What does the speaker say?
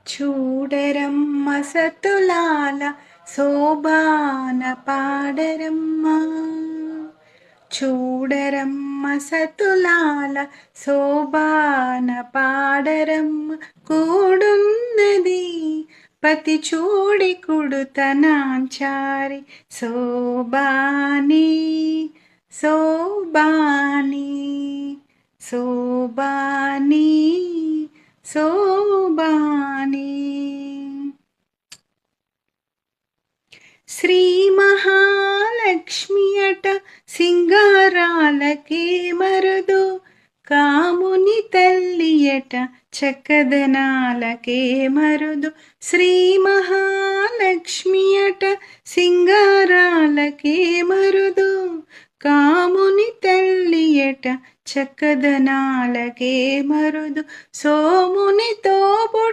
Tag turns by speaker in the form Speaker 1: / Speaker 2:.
Speaker 1: చూడరమ్మ సతులాల శోభాన పాడరమ్మ. చూడరమ్మ సతులాల శోభాన పాడరమ్మ. కూడున్నది పతి చూడి కుడుతనాంచారి శోభాని శోభాని శోభాని శోభాని. శ్రీ మహాలక్ష్మి అట సింగారాలకే మరుదు. కాముని తల్లి అట చక్కదనాలకే మరుదు. శ్రీ మహాలక్ష్మి అట సింగారాలకే మరుదు. కాముని తల్లి అట చక్కదనాలకే మరుదు. సోమునితో